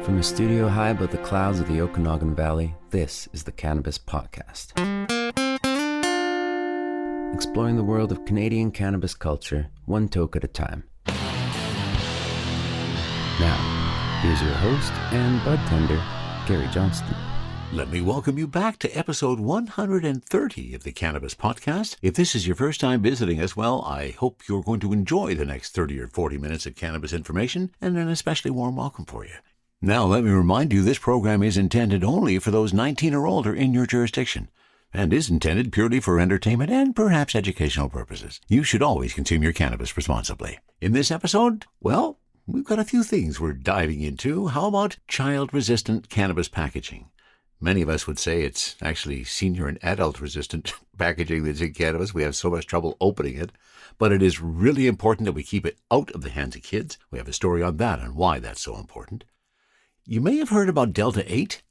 From a studio high above the clouds of the Okanagan Valley, this is the Cannabis Podcast. Exploring the world of Canadian cannabis culture, one toke at a time. Now, here's your host and bud tender, Gary Johnston. Let me welcome you back to episode 130 of the Cannabis Podcast. If this is your first time visiting us, well, I hope you're going to enjoy the next 30 or 40 minutes of cannabis information and an especially warm welcome for you. Now, let me remind you, this program is intended only for those 19 or older in your jurisdiction and is intended purely for entertainment and perhaps educational purposes. You should always consume your cannabis responsibly. In this episode, well, we've got a few things we're diving into. How about child-resistant cannabis packaging? Many of us would say it's actually senior and adult-resistant packaging that's in cannabis. We have so much trouble opening it. But it is really important that we keep it out of the hands of kids. We have a story on that and why that's so important. You may have heard about Delta 8.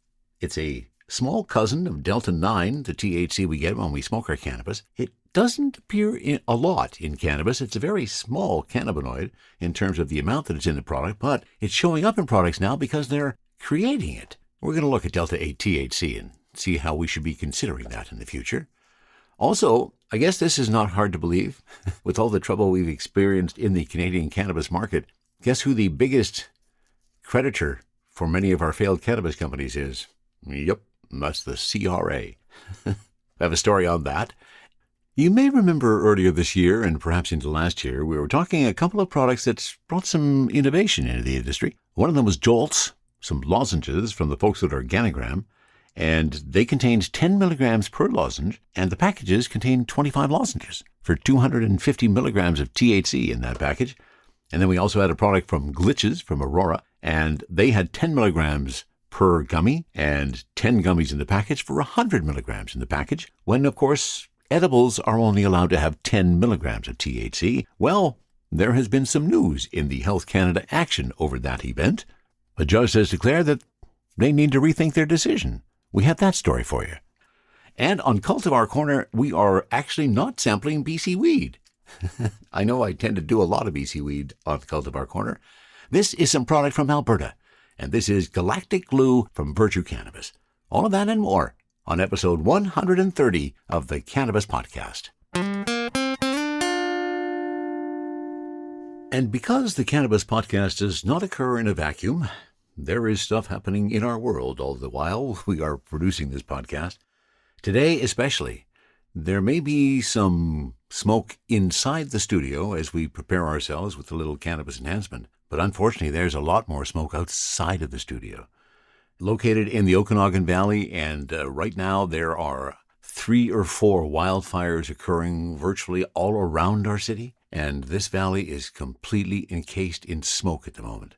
It's a small cousin of Delta 9, the THC we get when we smoke our cannabis. It doesn't appear a lot in cannabis. It's a very small cannabinoid in terms of the amount that is in the product, but it's showing up in products now because they're creating it. We're going to look at Delta 8 THC and see how we should be considering that in the future. Also, I guess this is not hard to believe. With all the trouble we've experienced in the Canadian cannabis market, guess who the biggest creditor for many of our failed cannabis companies is? Yep, that's the CRA. I have a story on that. You may remember earlier this year and perhaps into last year, we were talking a couple of products that brought some innovation into the industry. One of them was Jolts, some lozenges from the folks at Organigram, and they contained 10 milligrams per lozenge, and the packages contained 25 lozenges for 250 milligrams of THC in that package. And then we also had a product from Glitches from Aurora, and they had 10 milligrams per gummy and 10 gummies in the package for 100 milligrams in the package, when, of course, edibles are only allowed to have 10 milligrams of THC. Well, there has been some news in the Health Canada action over that event. A judge has declared that they need to rethink their decision. We have that story for you. And on Cultivar Corner, we are actually not sampling BC weed. I know I tend to do a lot of BC weed on Cultivar Corner. This is some product from Alberta, and this is Galactic Glue from Virtue Cannabis. All of that and more on episode 130 of the Cannabis Podcast. And because the Cannabis Podcast does not occur in a vacuum, there is stuff happening in our world all the while we are producing this podcast. Today especially, there may be some smoke inside the studio as we prepare ourselves with a little cannabis enhancement, but unfortunately there's a lot more smoke outside of the studio. Located in the Okanagan Valley, and right now there are 3 or 4 wildfires occurring virtually all around our city. And this valley is completely encased in smoke at the moment.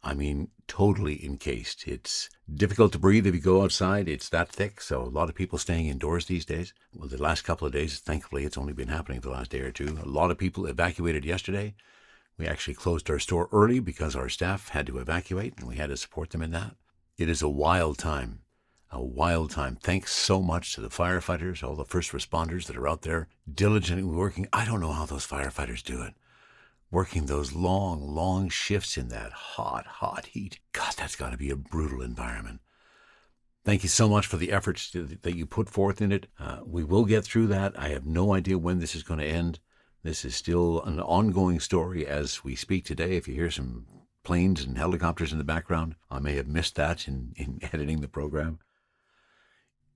I mean, totally encased. It's difficult to breathe if you go outside. It's that thick, so a lot of people staying indoors these days. Well, the last couple of days, thankfully, it's only been happening the last day or two. A lot of people evacuated yesterday. We actually closed our store early because our staff had to evacuate, and we had to support them in that. It is a wild time. A wild time. Thanks so much to the firefighters, all the first responders that are out there diligently working. I don't know how those firefighters do it. Working those long, long shifts in that hot heat. God, that's got to be a brutal environment. Thank you so much for the efforts that you put forth in it. We will get through that. I have no idea when this is going to end. This is still an ongoing story as we speak today. If you hear some planes and helicopters in the background, I may have missed that in editing the program.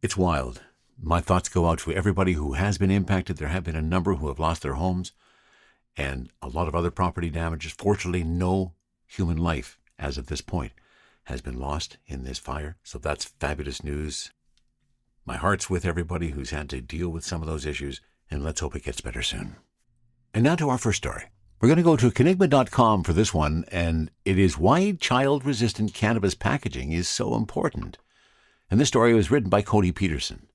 It's wild. My thoughts go out to everybody who has been impacted. There have been a number who have lost their homes and a lot of other property damages. Fortunately, no human life, as of this point, has been lost in this fire. So that's fabulous news. My heart's with everybody who's had to deal with some of those issues, and let's hope it gets better soon. And now to our first story. We're going to go to Kenigma.com for this one, and it is why child-resistant cannabis packaging is so important. And this story was written by Cody Peterson.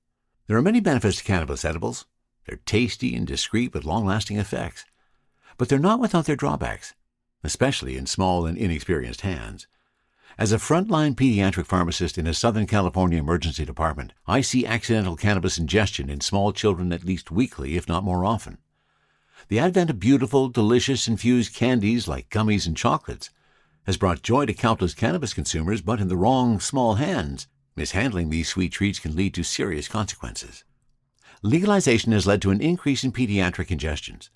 There are many benefits to cannabis edibles. They're tasty and discreet with long-lasting effects. But they're not without their drawbacks, especially in small and inexperienced hands. As a frontline pediatric pharmacist in a Southern California emergency department, I see accidental cannabis ingestion in small children at least weekly, if not more often. The advent of beautiful, delicious infused candies like gummies and chocolates has brought joy to countless cannabis consumers, but in the wrong, small hands. Mishandling these sweet treats can lead to serious consequences. Legalization has led to an increase in pediatric ingestions.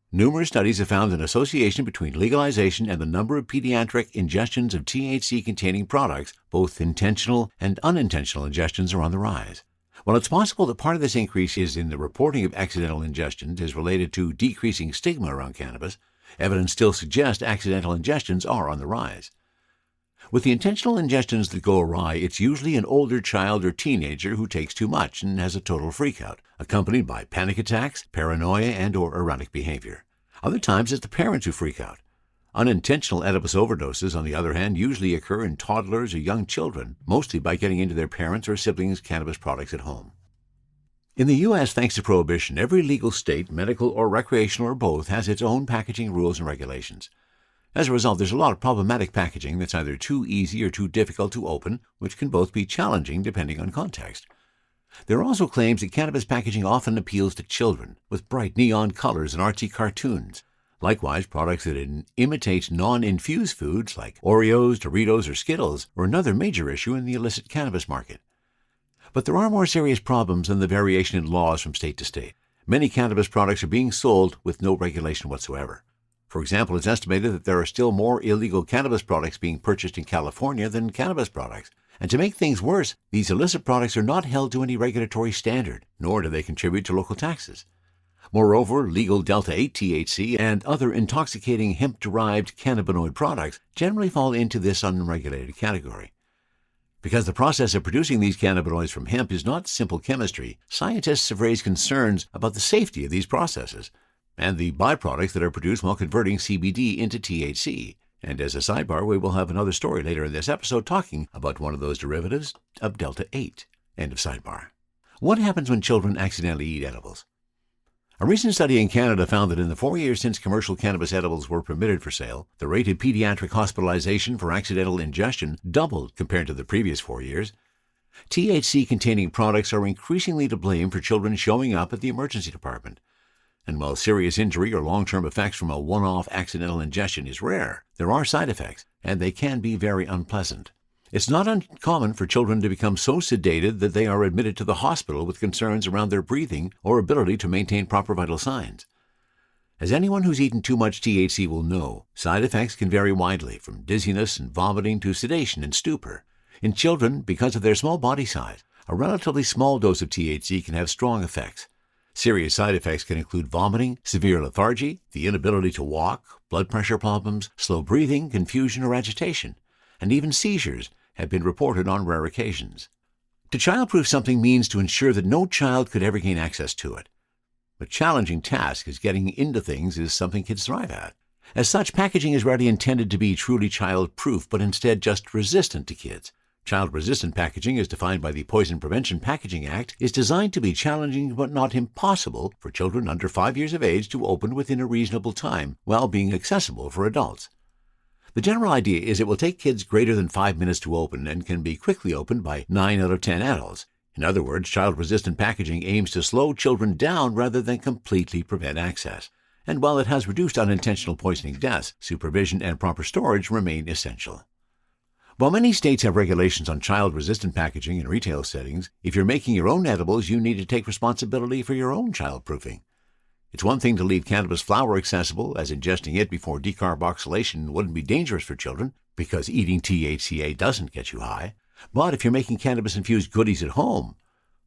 Numerous studies have found an association between legalization and the number of pediatric ingestions of THC-containing products. Both intentional and unintentional ingestions are on the rise. While it's possible that part of this increase is in the reporting of accidental ingestions is related to decreasing stigma around cannabis, evidence still suggests accidental ingestions are on the rise. With the intentional ingestions that go awry, it's usually an older child or teenager who takes too much and has a total freakout, accompanied by panic attacks, paranoia, and/or erratic behavior. Other times it's the parents who freak out. Unintentional Oedipus overdoses, on the other hand, usually occur in toddlers or young children, mostly by getting into their parents' or siblings' cannabis products at home. In the U.S., thanks to Prohibition, every legal state, medical or recreational or both, has its own packaging rules and regulations. As a result, there's a lot of problematic packaging that's either too easy or too difficult to open, which can both be challenging depending on context. There are also claims that cannabis packaging often appeals to children, with bright neon colors and artsy cartoons. Likewise, products that imitate non-infused foods like Oreos, Doritos, or Skittles are another major issue in the illicit cannabis market. But there are more serious problems than the variation in laws from state to state. Many cannabis products are being sold with no regulation whatsoever. For example, it's estimated that there are still more illegal cannabis products being purchased in California than cannabis products. And to make things worse, these illicit products are not held to any regulatory standard, nor do they contribute to local taxes. Moreover, legal Delta-8 THC and other intoxicating hemp-derived cannabinoid products generally fall into this unregulated category. Because the process of producing these cannabinoids from hemp is not simple chemistry, scientists have raised concerns about the safety of these processes and the byproducts that are produced while converting CBD into THC. And as a sidebar, we will have another story later in this episode talking about one of those derivatives of Delta-8. End of sidebar. What happens when children accidentally eat edibles? A recent study in Canada found that in the 4 years since commercial cannabis edibles were permitted for sale, the rate of pediatric hospitalization for accidental ingestion doubled compared to the previous 4 years. THC-containing products are increasingly to blame for children showing up at the emergency department. And while serious injury or long-term effects from a one-off accidental ingestion is rare, there are side effects, and they can be very unpleasant. It's not uncommon for children to become so sedated that they are admitted to the hospital with concerns around their breathing or ability to maintain proper vital signs. As anyone who's eaten too much THC will know, side effects can vary widely, from dizziness and vomiting to sedation and stupor. In children, because of their small body size, a relatively small dose of THC can have strong effects. Serious side effects can include vomiting, severe lethargy, the inability to walk, blood pressure problems, slow breathing, confusion or agitation, and even seizures have been reported on rare occasions. To childproof something means to ensure that no child could ever gain access to it. A challenging task, as getting into things is something kids thrive at. As such, packaging is rarely intended to be truly child-proof, but instead just resistant to kids. Child-resistant packaging, as defined by the Poison Prevention Packaging Act, is designed to be challenging but not impossible for children under 5 years of age to open within a reasonable time, while being accessible for adults. The general idea is it will take kids greater than 5 minutes to open and can be quickly opened by 9 out of 10 adults. In other words, child-resistant packaging aims to slow children down rather than completely prevent access. And while it has reduced unintentional poisoning deaths, supervision and proper storage remain essential. While many states have regulations on child-resistant packaging in retail settings, if you're making your own edibles, you need to take responsibility for your own child-proofing. It's one thing to leave cannabis flower accessible, as ingesting it before decarboxylation wouldn't be dangerous for children, because eating THCA doesn't get you high. But if you're making cannabis-infused goodies at home,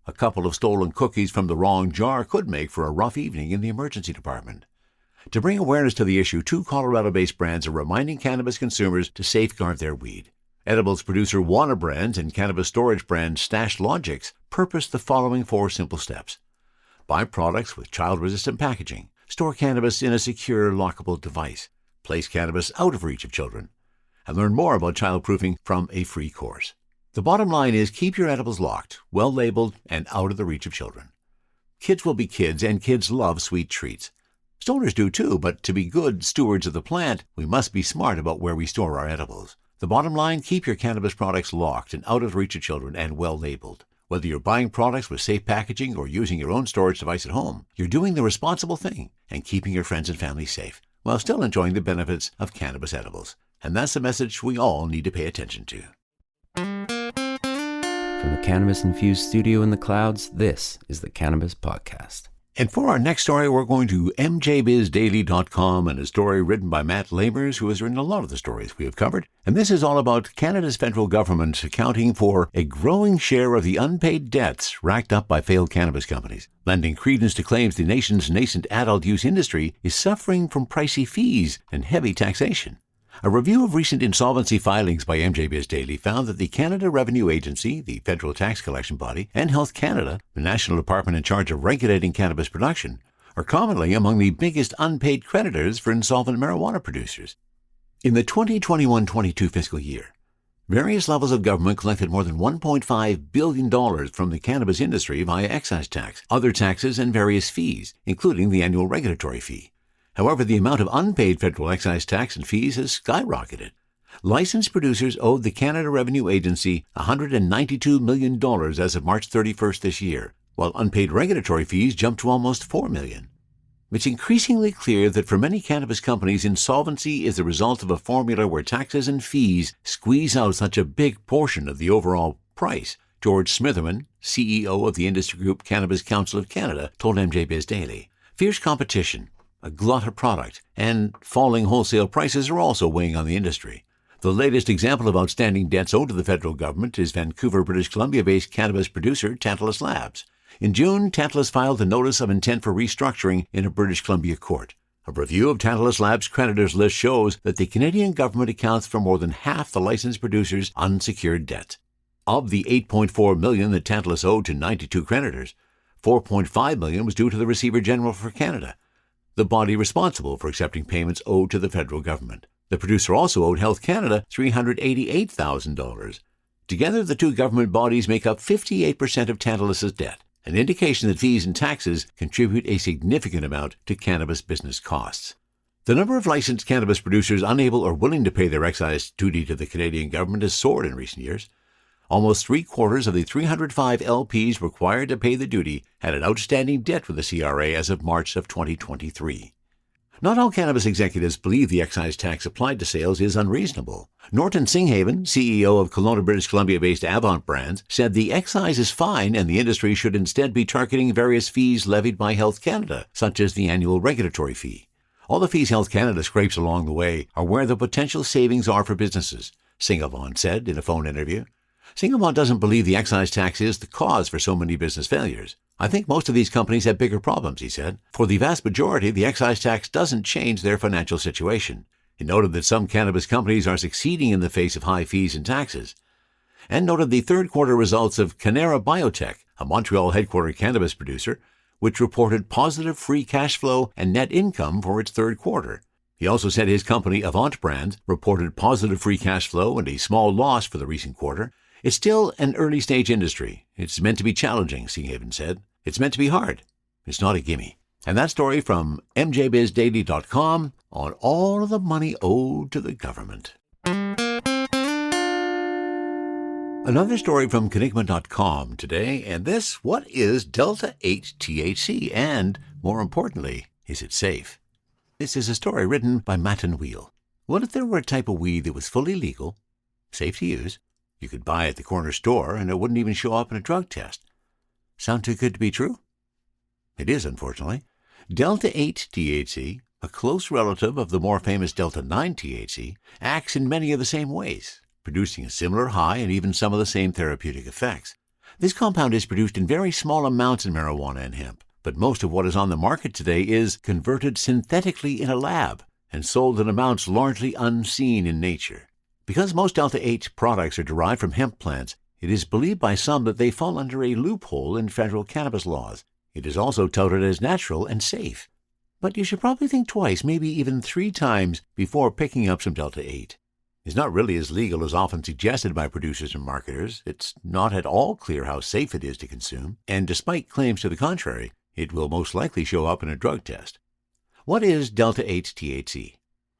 a couple of stolen cookies from the wrong jar could make for a rough evening in the emergency department. To bring awareness to the issue, 2 Colorado-based brands are reminding cannabis consumers to safeguard their weed. Edibles producer Wana Brands and cannabis storage brand Stash Logics purpose the following 4 simple steps. Buy products with child-resistant packaging. Store cannabis in a secure, lockable device. Place cannabis out of reach of children. And learn more about childproofing from a free course. The bottom line is keep your edibles locked, well-labeled, and out of the reach of children. Kids will be kids, and kids love sweet treats. Stoners do too, but to be good stewards of the plant, we must be smart about where we store our edibles. The bottom line, keep your cannabis products locked and out of reach of children and well-labeled. Whether you're buying products with safe packaging or using your own storage device at home, you're doing the responsible thing and keeping your friends and family safe, while still enjoying the benefits of cannabis edibles. And that's a message we all need to pay attention to. From the cannabis-infused studio in the clouds, this is the Cannabis Podcast. And for our next story, we're going to mjbizdaily.com and a story written by Matt Lamers, who has written a lot of the stories we have covered. And this is all about Canada's federal government accounting for a growing share of the unpaid debts racked up by failed cannabis companies, lending credence to claims the nation's nascent adult use industry is suffering from pricey fees and heavy taxation. A review of recent insolvency filings by MJ Daily found that the Canada Revenue Agency, the federal tax collection body, and Health Canada, the national department in charge of regulating cannabis production, are commonly among the biggest unpaid creditors for insolvent marijuana producers. In the 2021-22 fiscal year, various levels of government collected more than $1.5 billion from the cannabis industry via excise tax, other taxes, and various fees, including the annual regulatory fee. However, the amount of unpaid federal excise tax and fees has skyrocketed. Licensed producers owed the Canada Revenue Agency $192 million as of March 31st this year, while unpaid regulatory fees jumped to almost $4 million. It's increasingly clear that for many cannabis companies, insolvency is the result of a formula where taxes and fees squeeze out such a big portion of the overall price. George Smitherman, CEO of the industry group Cannabis Council of Canada, told MJ Biz Daily. Fierce competition, a glut of product, and falling wholesale prices are also weighing on the industry. The latest example of outstanding debts owed to the federal government is Vancouver, British Columbia-based cannabis producer Tantalus Labs. In June, Tantalus filed a notice of intent for restructuring in a British Columbia court. A review of Tantalus Labs' creditors list shows that the Canadian government accounts for more than half the licensed producer's unsecured debt. Of the $8.4 million that Tantalus owed to 92 creditors, $4.5 million was due to the Receiver General for Canada, the body responsible for accepting payments owed to the federal government. The producer also owed Health Canada $388,000. Together, the two government bodies make up 58% of Tantalus's debt, an indication that fees and taxes contribute a significant amount to cannabis business costs. The number of licensed cannabis producers unable or willing to pay their excise duty to the Canadian government has soared in recent years. Almost three-quarters of the 305 LPs required to pay the duty had an outstanding debt with the CRA as of March of 2023. Not all cannabis executives believe the excise tax applied to sales is unreasonable. Norton Singhaven, CEO of Kelowna, British Columbia-based Avant Brands, said the excise is fine and the industry should instead be targeting various fees levied by Health Canada, such as the annual regulatory fee. All the fees Health Canada scrapes along the way are where the potential savings are for businesses, Singhaven said in a phone interview. Singhaven doesn't believe the excise tax is the cause for so many business failures. I think most of these companies have bigger problems, he said. For the vast majority, the excise tax doesn't change their financial situation. He noted that some cannabis companies are succeeding in the face of high fees and taxes, and noted the third quarter results of Cannara Biotech, a Montreal-headquartered cannabis producer, which reported positive free cash flow and net income for its third quarter. He also said his company, Avant Brands, reported positive free cash flow and a small loss for the recent quarter. It's still an early-stage industry. It's meant to be challenging, Singhaven said. It's meant to be hard. It's not a gimme. And that story from mjbizdaily.com on all of the money owed to the government. Another story from Kenigma.com today, and this, what is Delta-8 THC? And, more importantly, is it safe? This is a story written by Matt and Wheel. What if there were a type of weed that was fully legal, safe to use, you could buy at the corner store, and it wouldn't even show up in a drug test? Sound too good to be true? It is, unfortunately. Delta-8 THC, a close relative of the more famous Delta-9 THC, acts in many of the same ways, producing a similar high and even some of the same therapeutic effects. This compound is produced in very small amounts in marijuana and hemp, but most of what is on the market today is converted synthetically in a lab and sold in amounts largely unseen in nature. Because most Delta-8 products are derived from hemp plants, it is believed by some that they fall under a loophole in federal cannabis laws. It is also touted as natural and safe. But you should probably think twice, maybe even 3 times, before picking up some Delta-8. It's not really as legal as often suggested by producers and marketers. It's not at all clear how safe it is to consume, and despite claims to the contrary, it will most likely show up in a drug test. What is Delta-8 THC?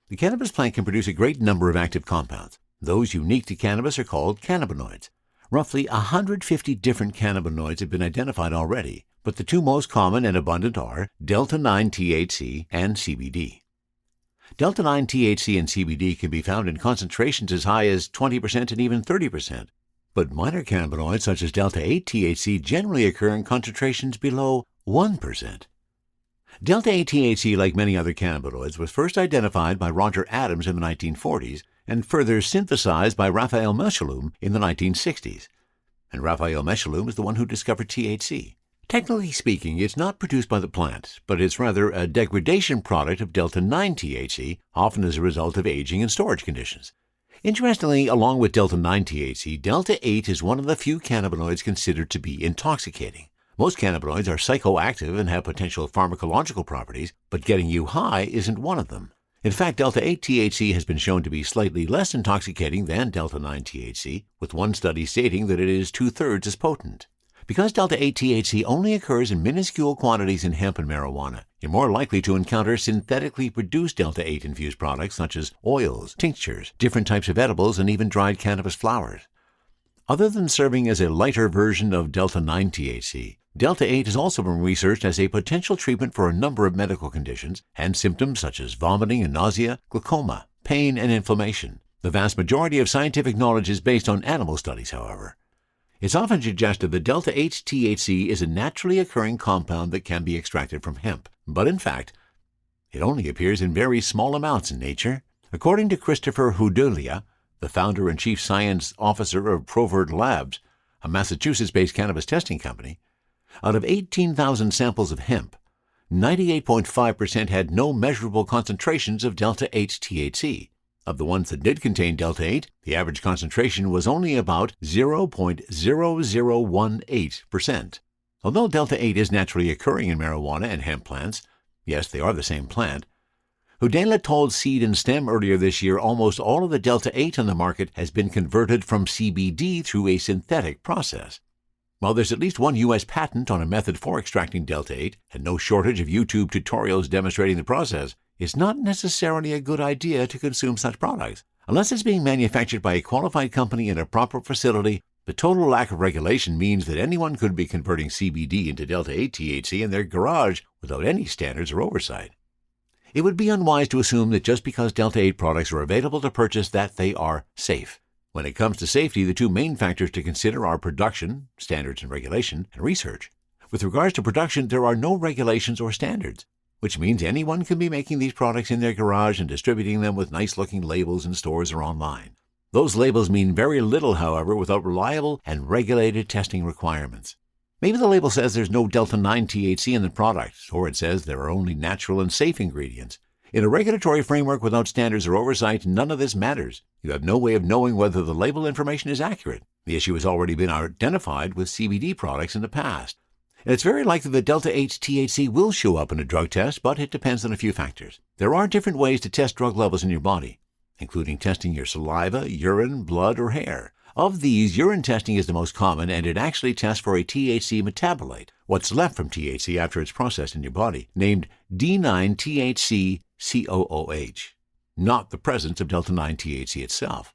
The cannabis plant can produce a great number of active compounds. Those unique to cannabis are called cannabinoids. Roughly 150 different cannabinoids have been identified already, but the two most common and abundant are Delta-9 THC and CBD. Delta-9 THC and CBD can be found in concentrations as high as 20% and even 30%. But minor cannabinoids such as Delta-8 THC generally occur in concentrations below 1%. Delta-8 THC, like many other cannabinoids, was first identified by Roger Adams in the 1940s and further synthesized by Raphael Mechoulam in the 1960s. And Raphael Mechoulam is the one who discovered THC. Technically speaking, it's not produced by the plant, but it's rather a degradation product of Delta-9 THC, often as a result of aging and storage conditions. Interestingly, along with Delta-9 THC, Delta-8 is one of the few cannabinoids considered to be intoxicating. Most cannabinoids are psychoactive and have potential pharmacological properties, but getting you high isn't one of them. In fact, Delta-8 THC has been shown to be slightly less intoxicating than Delta-9 THC, with one study stating that it is 2/3 as potent. Because Delta-8 THC only occurs in minuscule quantities in hemp and marijuana, you're more likely to encounter synthetically produced Delta-8 infused products such as oils, tinctures, different types of edibles, and even dried cannabis flowers. Other than serving as a lighter version of Delta-9 THC, Delta-8 has also been researched as a potential treatment for a number of medical conditions and symptoms such as vomiting and nausea, glaucoma, pain, and inflammation. The vast majority of scientific knowledge is based on animal studies, however. It's often suggested that Delta-8 THC is a naturally occurring compound that can be extracted from hemp, but in fact, it only appears in very small amounts in nature. According to Christopher Houdelia, the founder and chief science officer of Provert Labs, a Massachusetts-based cannabis testing company, out of 18,000 samples of hemp, 98.5% had no measurable concentrations of Delta-8 THC. Of the ones that did contain Delta-8, the average concentration was only about 0.0018%. Although Delta-8 is naturally occurring in marijuana and hemp plants, yes, they are the same plant, Houdelia told Seed and Stem earlier this year almost all of the Delta-8 on the market has been converted from CBD through a synthetic process. While there's at least one U.S. patent on a method for extracting Delta-8 and no shortage of YouTube tutorials demonstrating the process, it's not necessarily a good idea to consume such products. Unless it's being manufactured by a qualified company in a proper facility, the total lack of regulation means that anyone could be converting CBD into Delta-8 THC in their garage without any standards or oversight. It would be unwise to assume that just because Delta-8 products are available to purchase that they are safe. When it comes to safety, the two main factors to consider are production, standards and regulation, and research. With regards to production, there are no regulations or standards, which means anyone can be making these products in their garage and distributing them with nice-looking labels in stores or online. Those labels mean very little, however, without reliable and regulated testing requirements. Maybe the label says there's no Delta-9 THC in the product, or it says there are only natural and safe ingredients. In a regulatory framework without standards or oversight, none of this matters. You have no way of knowing whether the label information is accurate. The issue has already been identified with CBD products in the past. And it's very likely that Delta-8 THC will show up in a drug test, but it depends on a few factors. There are different ways to test drug levels in your body, including testing your saliva, urine, blood, or hair. Of these, urine testing is the most common, and it actually tests for a THC metabolite, what's left from THC after it's processed in your body, named D9-THC-COOH, not the presence of Delta-9 THC itself.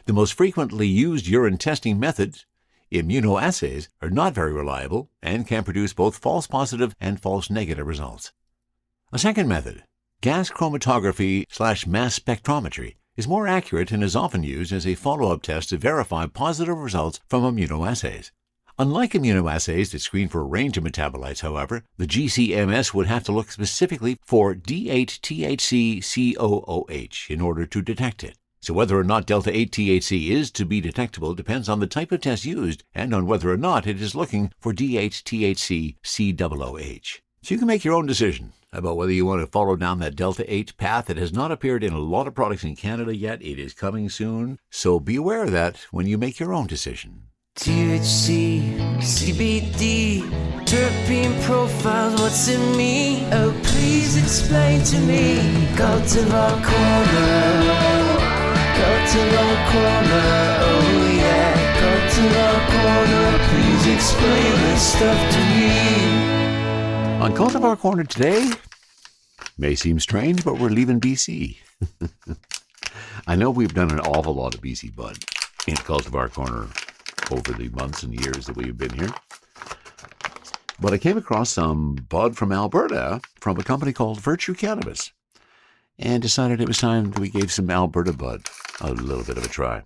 The most frequently used urine testing methods, immunoassays, are not very reliable and can produce both false positive and false negative results. A second method, gas chromatography/mass spectrometry, is more accurate and is often used as a follow-up test to verify positive results from immunoassays. Unlike immunoassays that screen for a range of metabolites, however, the GCMS would have to look specifically for D8-THC-COOH in order to detect it. So whether or not Delta-8 THC is to be detectable depends on the type of test used and on whether or not it is looking for D8-THC-COOH. So you can make your own decision about whether you want to follow down that Delta-8 path. It has not appeared in a lot of products in Canada yet. It is coming soon. So be aware of that when you make your own decision. THC, CBD, terpene profiles, what's in me? Oh, please explain to me. Cultivar Corner, Cultivar Corner, oh yeah. Cultivar Corner, please explain this stuff to me. On Cultivar Corner today, may seem strange, but we're leaving BC. I know we've done an awful lot of BC bud in Cultivar Corner over the months and years that we've been here. But I came across some bud from Alberta from a company called Virtue Cannabis. and decided it was time that we gave some Alberta bud a little bit of a try.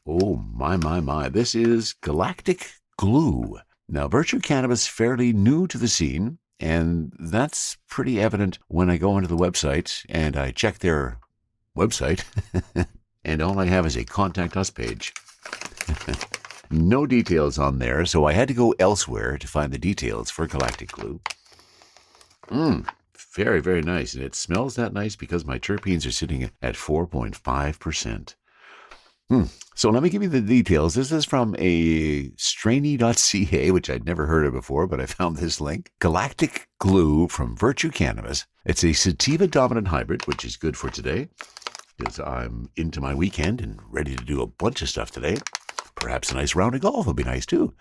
Oh, my. This is Galactic Glue. Now, Virtue Cannabis fairly new to the scene, and that's pretty evident when I go onto the website and I check their website, and all I have is a Contact Us page. No details on there, so I had to go elsewhere to find the details for Galactic Glue. Very, very nice, and it smells that nice because my terpenes are sitting at 4.5%. So let me give you the details. This is from a strainy.ca, which I'd never heard of before, but I found this link. Galactic Glue from Virtue Cannabis. It's a sativa-dominant hybrid, which is good for today, because I'm into my weekend and ready to do a bunch of stuff today. Perhaps a nice round of golf would be nice, too.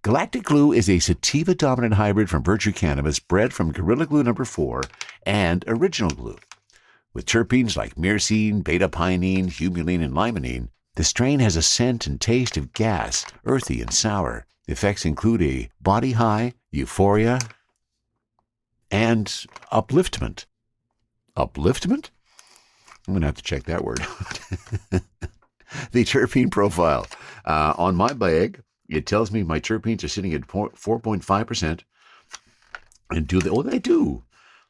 Galactic Glue is a sativa-dominant hybrid from Virtue Cannabis, bred from Gorilla Glue No. 4 and Original Glue. With terpenes like myrcene, beta-pinene, humulene, and limonene, the strain has a scent and taste of gas, earthy and sour. The effects include a body high, euphoria, and upliftment. Upliftment? I'm going to have to check that word out. The terpene profile. On my bag, it tells me my terpenes are sitting at 4.5%. And they do.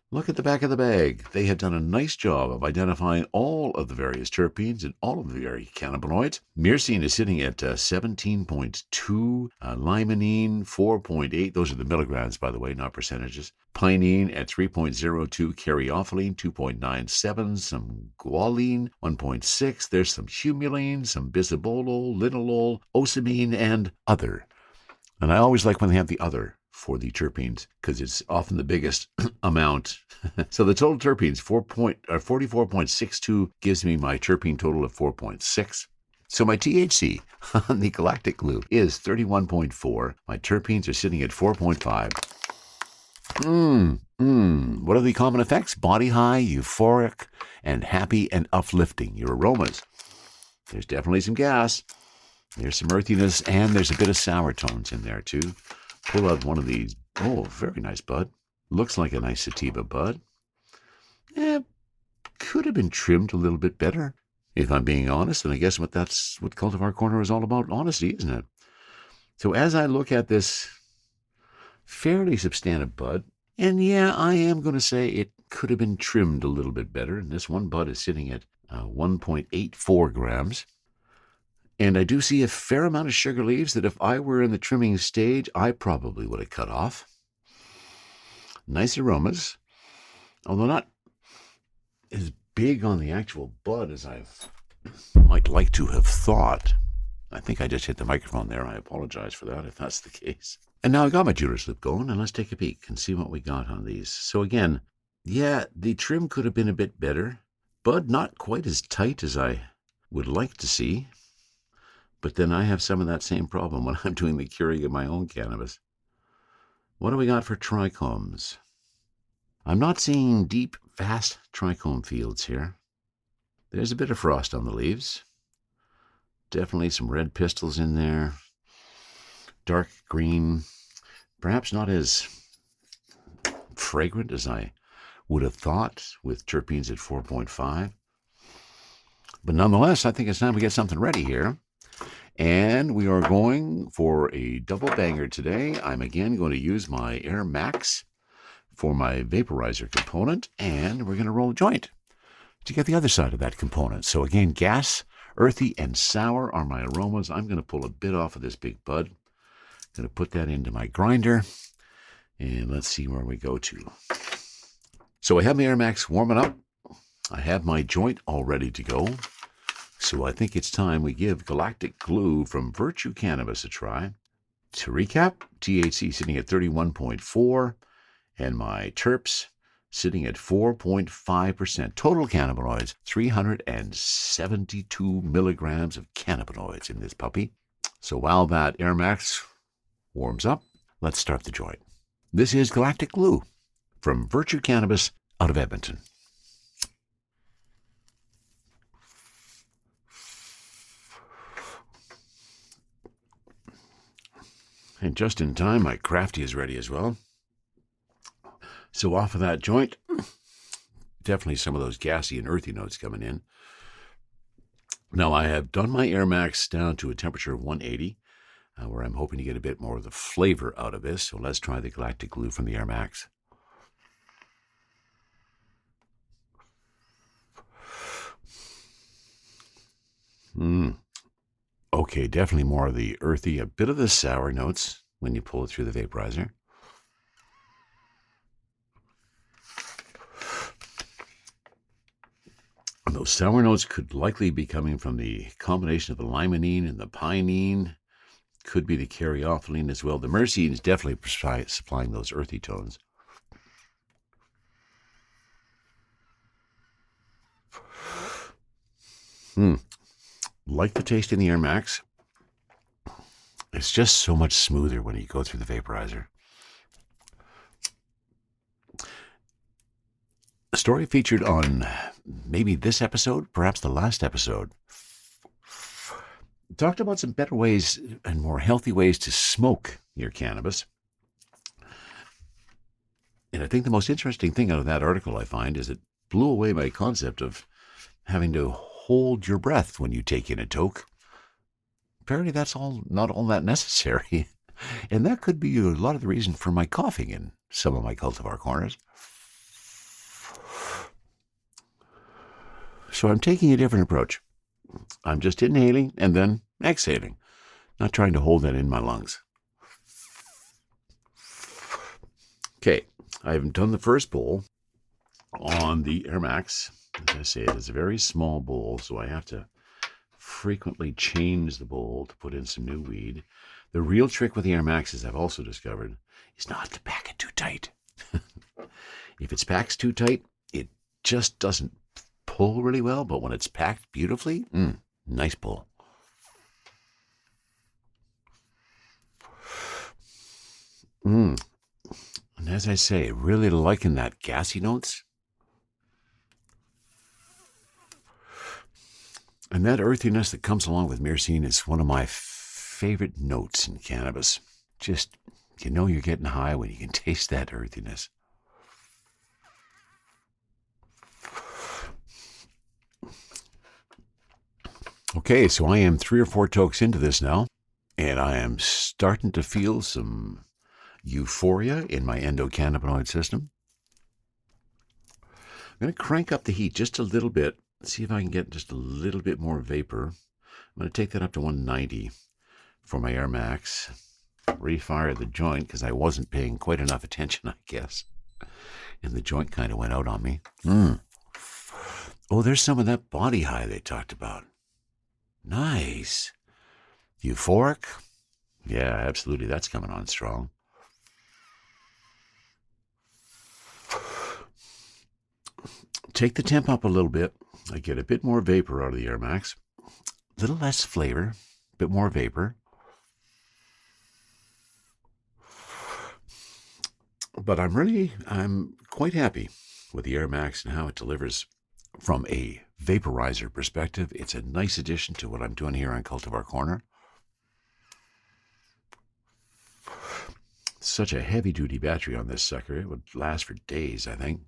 Look at the back of the bag. They have done a nice job of identifying all of the various terpenes and all of the various cannabinoids. Myrcene is sitting at 17.2, limonene 4.8. Those are the milligrams, by the way, not percentages. Pinene at 3.02, caryophyllene 2.97, some guanine 1.6. There's some humulene, some bisabolol, linalool, osamine, and other. And I always like when they have the other for the terpenes, because it's often the biggest amount. So the total terpenes, 44.62, gives me my terpene total of 4.6. So my THC on the Galactic Glue is 31.4. My terpenes are sitting at 4.5. What are the common effects? Body high, euphoric, and happy and uplifting. Your aromas. There's definitely some gas. There's some earthiness, and there's a bit of sour tones in there too. Pull out one of these. Oh, very nice bud. Looks like a nice sativa bud. Could have been trimmed a little bit better, if I'm being honest. And I guess that's what Cultivar Corner is all about, honesty, isn't it? So as I look at this fairly substantive bud, and yeah, I am going to say it could have been trimmed a little bit better. And this one bud is sitting at 1.84 grams. And I do see a fair amount of sugar leaves that if I were in the trimming stage, I probably would have cut off. Nice aromas, although not as big on the actual bud as I might like to have thought. I think I just hit the microphone there. I apologize for that if that's the case. And now I got my jeweler's slip going, and let's take a peek and see what we got on these. So again, yeah, the trim could have been a bit better. Bud not quite as tight as I would like to see. But then I have some of that same problem when I'm doing the curing of my own cannabis. What do we got for trichomes? I'm not seeing deep, vast trichome fields here. There's a bit of frost on the leaves. Definitely some red pistils in there. Dark green. Perhaps not as fragrant as I would have thought with terpenes at 4.5. But nonetheless, I think it's time we get something ready here. And we are going for a double banger today. I'm again going to use my Air Max for my vaporizer component, and we're going to roll a joint to get the other side of that component. So again, gas, earthy, and sour are my aromas. I'm going to pull a bit off of this big bud. Going to put that into my grinder, and let's see where we go to. So I have my Air Max warming up. I have my joint all ready to go. So I think it's time we give Galactic Glue from Virtue Cannabis a try. To recap, THC sitting at 31.4, and my terps sitting at 4.5%. Total cannabinoids, 372 milligrams of cannabinoids in this puppy. So while that Air Max warms up, let's start the joint. This is Galactic Glue from Virtue Cannabis out of Edmonton. And just in time, my crafty is ready as well. So off of that joint, definitely some of those gassy and earthy notes coming in. Now, I have done my Air Max down to a temperature of 180, where I'm hoping to get a bit more of the flavor out of this. So let's try the Galactic Glue from the Air Max. Okay, definitely more of the earthy, a bit of the sour notes when you pull it through the vaporizer. And those sour notes could likely be coming from the combination of the limonene and the pinene. Could be the caryophyllene as well. The myrcene is definitely supplying those earthy tones. Like the taste in the Air Max. It's just so much smoother when you go through the vaporizer. A story featured on maybe this episode, perhaps the last episode, talked about some better ways and more healthy ways to smoke your cannabis. And I think the most interesting thing out of that article I find is it blew away my concept of having to hold your breath when you take in a toke. Apparently that's not all that necessary. And that could be a lot of the reason for my coughing in some of my Cultivar Corners. So I'm taking a different approach. I'm just inhaling and then exhaling, not trying to hold that in my lungs. Okay, I haven't done the first bowl on the Air Max. As I say, it is a very small bowl, so I have to frequently change the bowl to put in some new weed. The real trick with the Air Max, as I've also discovered, is not to pack it too tight. If it's packed too tight, it just doesn't pull really well, but when it's packed beautifully, nice pull. And as I say, really liking that gassy notes. And that earthiness that comes along with myrcene is one of my favorite notes in cannabis. Just, you know you're getting high when you can taste that earthiness. Okay, so I am 3 or 4 tokes into this now, and I am starting to feel some euphoria in my endocannabinoid system. I'm going to crank up the heat just a little bit, see if I can get just a little bit more vapor. I'm going to take that up to 190 for my Air Max. Refire the joint because I wasn't paying quite enough attention, I guess. And the joint kind of went out on me. Oh, there's some of that body high they talked about. Nice. Euphoric? Yeah, absolutely. That's coming on strong. Take the temp up a little bit. I get a bit more vapor out of the Air Max. A little less flavor, a bit more vapor. But I'm quite happy with the Air Max and how it delivers from a vaporizer perspective. It's a nice addition to what I'm doing here on Cultivar Corner. Such a heavy-duty battery on this sucker. It would last for days, I think.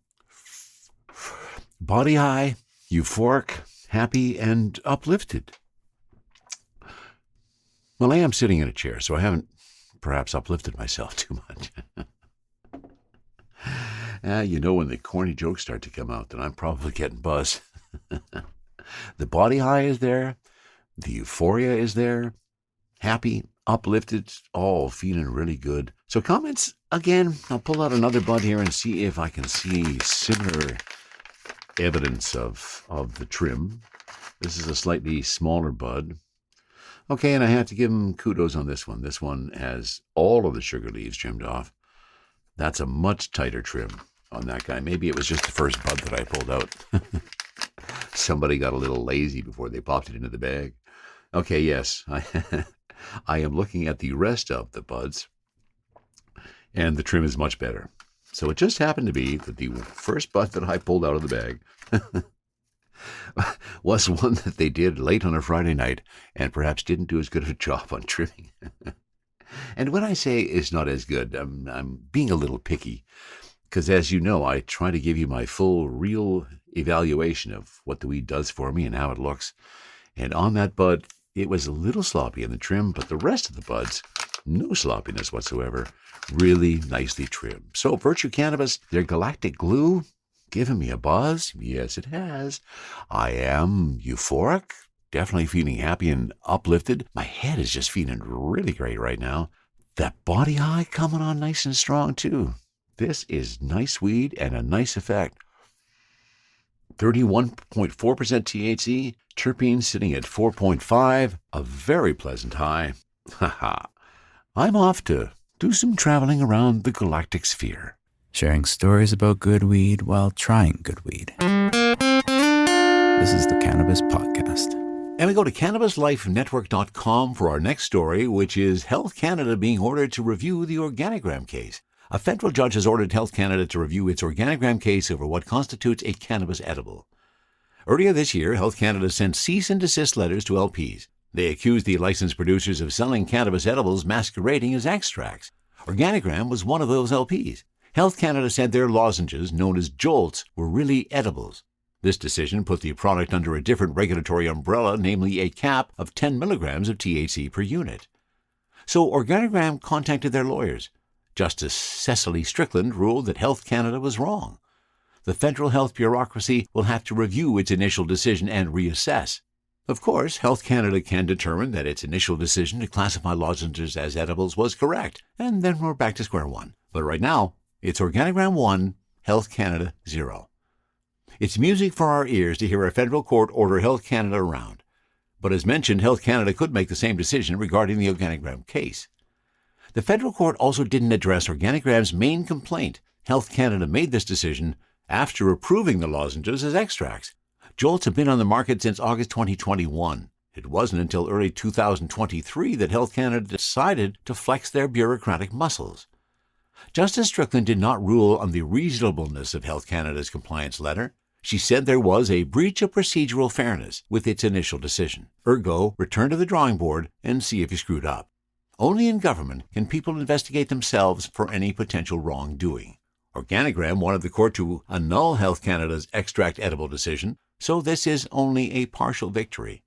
Body high, euphoric, happy, and uplifted. Well, I am sitting in a chair, so I haven't perhaps uplifted myself too much. You know, when the corny jokes start to come out, then I'm probably getting buzzed. The body high is there. The euphoria is there. Happy, uplifted, all feeling really good. So comments, again, I'll pull out another bud here and see if I can see similar evidence of the trim. This is a slightly smaller bud. Okay, and I have to give him kudos on this one. This one has all of the sugar leaves trimmed off. That's a much tighter trim on that guy. Maybe it was just the first bud that I pulled out. Somebody got a little lazy before they popped it into the bag. Okay, yes, I am looking at the rest of the buds, and the trim is much better. So it just happened to be that the first bud that I pulled out of the bag was one that they did late on a Friday night and perhaps didn't do as good of a job on trimming. And when I say it's not as good, I'm being a little picky. because as you know, I try to give you my full, real evaluation of what the weed does for me and how it looks. And on that bud, it was a little sloppy in the trim, but the rest of the buds, no sloppiness whatsoever. Really nicely trimmed. So Virtue Cannabis, their Galactic Glue, giving me a buzz. Yes, it has. I am euphoric, definitely feeling happy and uplifted. My head is just feeling really great right now. That body high coming on nice and strong too. This is nice weed and a nice effect. 31.4% THC, terpenes sitting at 4.5, a very pleasant high. Haha. I'm off to do some traveling around the galactic sphere. Sharing stories about good weed while trying good weed. This is the Cannabis Podcast. And we go to CannabisLifeNetwork.com for our next story, which is Health Canada being ordered to review the Organigram case. A federal judge has ordered Health Canada to review its Organigram case over what constitutes a cannabis edible. Earlier this year, Health Canada sent cease and desist letters to LPs. They accused the licensed producers of selling cannabis edibles masquerading as extracts. Organigram was one of those LPs. Health Canada said their lozenges, known as jolts, were really edibles. This decision put the product under a different regulatory umbrella, namely a cap of 10 milligrams of THC per unit. So Organigram contacted their lawyers. Justice Cecily Strickland ruled that Health Canada was wrong. The federal health bureaucracy will have to review its initial decision and reassess. Of course, Health Canada can determine that its initial decision to classify lozenges as edibles was correct, and then we're back to square one. But right now, it's Organigram 1, Health Canada 0. It's music for our ears to hear a federal court order Health Canada around. But as mentioned, Health Canada could make the same decision regarding the Organigram case. The federal court also didn't address Organigram's main complaint. Health Canada made this decision after approving the lozenges as extracts. Jolts have been on the market since August 2021. It wasn't until early 2023 that Health Canada decided to flex their bureaucratic muscles. Justice Strickland did not rule on the reasonableness of Health Canada's compliance letter. She said there was a breach of procedural fairness with its initial decision. Ergo, return to the drawing board and see if you screwed up. Only in government can people investigate themselves for any potential wrongdoing. Organigram wanted the court to annul Health Canada's extract edible decision, so this is only a partial victory.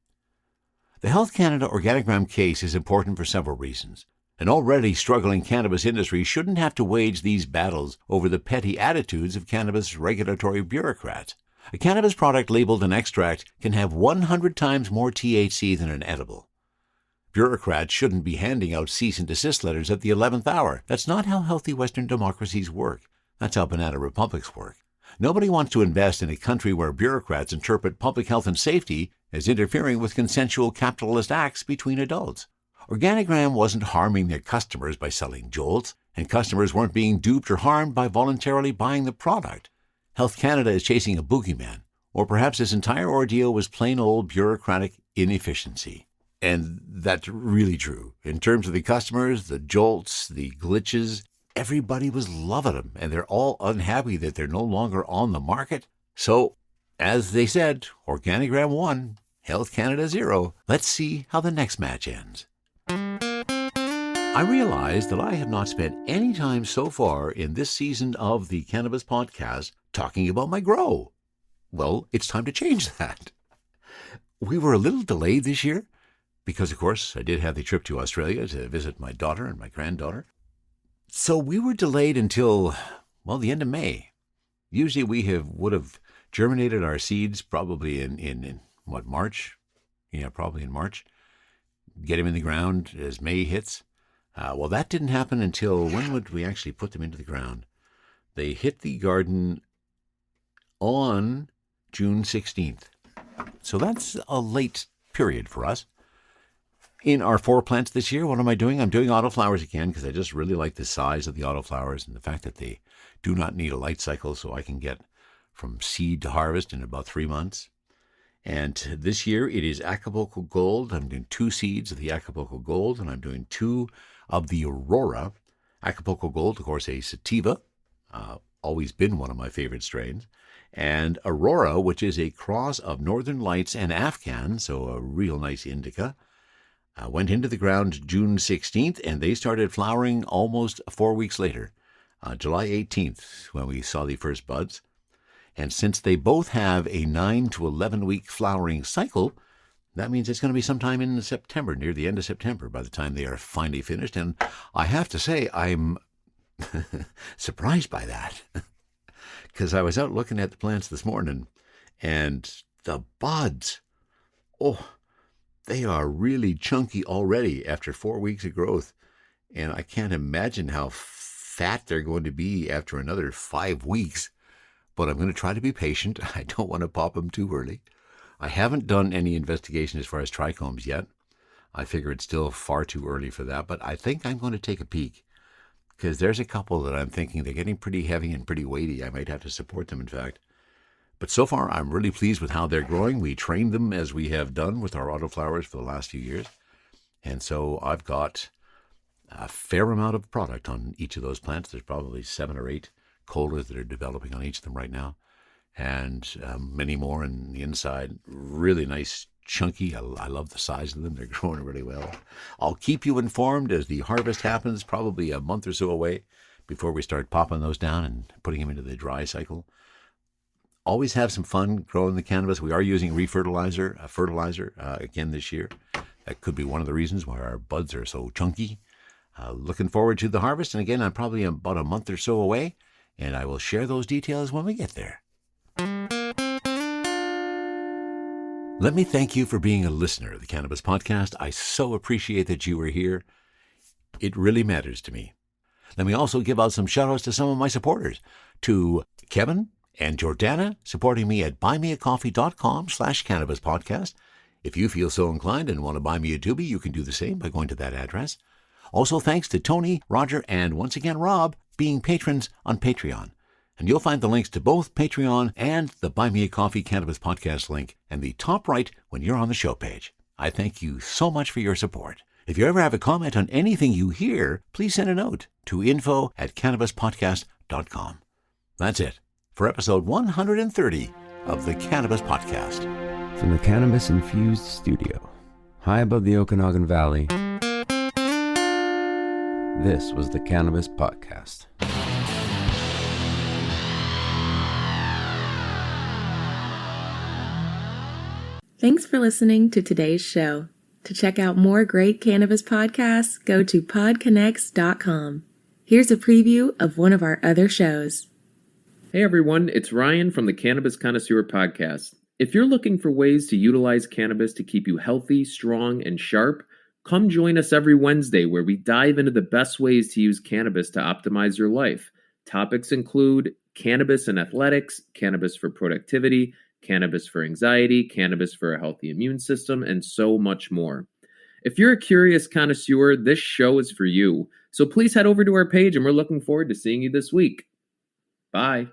The Health Canada Organigram case is important for several reasons. An already struggling cannabis industry shouldn't have to wage these battles over the petty attitudes of cannabis regulatory bureaucrats. A cannabis product labeled an extract can have 100 times more THC than an edible. Bureaucrats shouldn't be handing out cease and desist letters at the 11th hour. That's not how healthy Western democracies work. That's how banana republics work. Nobody wants to invest in a country where bureaucrats interpret public health and safety as interfering with consensual capitalist acts between adults. Organigram wasn't harming their customers by selling jolts, and customers weren't being duped or harmed by voluntarily buying the product. Health Canada is chasing a boogeyman, or perhaps this entire ordeal was plain old bureaucratic inefficiency. And that's really true. In terms of the customers, the jolts, the glitches, everybody was loving them, and they're all unhappy that they're no longer on the market. So, as they said, Organigram 1, Health Canada 0. Let's see how the next match ends. I realize that I have not spent any time so far in this season of the Cannabis Podcast talking about my grow. Well, it's time to change that. We were a little delayed this year because, of course, I did have the trip to Australia to visit my daughter and my granddaughter. So we were delayed until, well, the end of May. Usually we would have germinated our seeds probably in March? Yeah, probably in March. Get them in the ground as May hits. Well, that didn't happen until, when would we actually put them into the ground? They hit the garden on June 16th. So that's a late period for us. In our 4 plants this year, what am I doing? I'm doing autoflowers again because I just really like the size of the autoflowers and the fact that they do not need a light cycle, so I can get from seed to harvest in about 3 months. And this year it is Acapulco Gold. I'm doing 2 seeds of the Acapulco Gold, and I'm doing 2 of the Aurora. Acapulco Gold, of course, a sativa, always been one of my favorite strains. And Aurora, which is a cross of Northern Lights and Afghan, so a real nice indica. Went into the ground June 16th, and they started flowering almost 4 weeks later. July 18th, when we saw the first buds. And since they both have a 9 to 11 week flowering cycle, that means it's going to be sometime in September, near the end of September, by the time they are finally finished. And I have to say, I'm surprised by that, because I was out looking at the plants this morning, and the buds, they are really chunky already after 4 weeks of growth. And I can't imagine how fat they're going to be after another 5 weeks. But I'm going to try to be patient. I don't want to pop them too early. I haven't done any investigation as far as trichomes yet. I figure it's still far too early for that, but I think I'm going to take a peek, because there's a couple that I'm thinking they're getting pretty heavy and pretty weighty. I might have to support them, in fact. But so far, I'm really pleased with how they're growing. We trained them as we have done with our autoflowers for the last few years. And so I've got a fair amount of product on each of those plants. There's probably 7 or 8 colas that are developing on each of them right now, and many more on the inside. Really nice, chunky. I love the size of them. They're growing really well. I'll keep you informed as the harvest happens, probably a month or so away before we start popping those down and putting them into the dry cycle. Always have some fun growing the cannabis. We are using fertilizer again this year. That could be one of the reasons why our buds are so chunky. Looking forward to the harvest. And again, I'm probably about a month or so away, and I will share those details when we get there. Let me thank you for being a listener of the Cannabis Podcast. I so appreciate that you are here. It really matters to me. Let me also give out some shout-outs to some of my supporters. To Kevin and Jordana, supporting me at buymeacoffee.com/cannabispodcast. If you feel so inclined and want to buy me a doobie, you can do the same by going to that address. Also, thanks to Tony, Roger, and once again Rob, being patrons on Patreon. And you'll find the links to both Patreon and the Buy Me a Coffee Cannabis Podcast link in the top right when you're on the show page. I thank you so much for your support. If you ever have a comment on anything you hear, please send a note to info@cannabispodcast.com. That's it for episode 130 of the Cannabis Podcast. From the cannabis-infused studio, high above the Okanagan Valley, this was the Cannabis Podcast. Thanks for listening to today's show. To check out more great cannabis podcasts, go to podconnects.com. Here's a preview of one of our other shows. Hey everyone, it's Ryan from the Cannabis Connoisseur Podcast. If you're looking for ways to utilize cannabis to keep you healthy, strong, and sharp, come join us every Wednesday where we dive into the best ways to use cannabis to optimize your life. Topics include cannabis and athletics, cannabis for productivity, cannabis for anxiety, cannabis for a healthy immune system, and so much more. If you're a curious connoisseur, this show is for you. So please head over to our page, and we're looking forward to seeing you this week. Bye.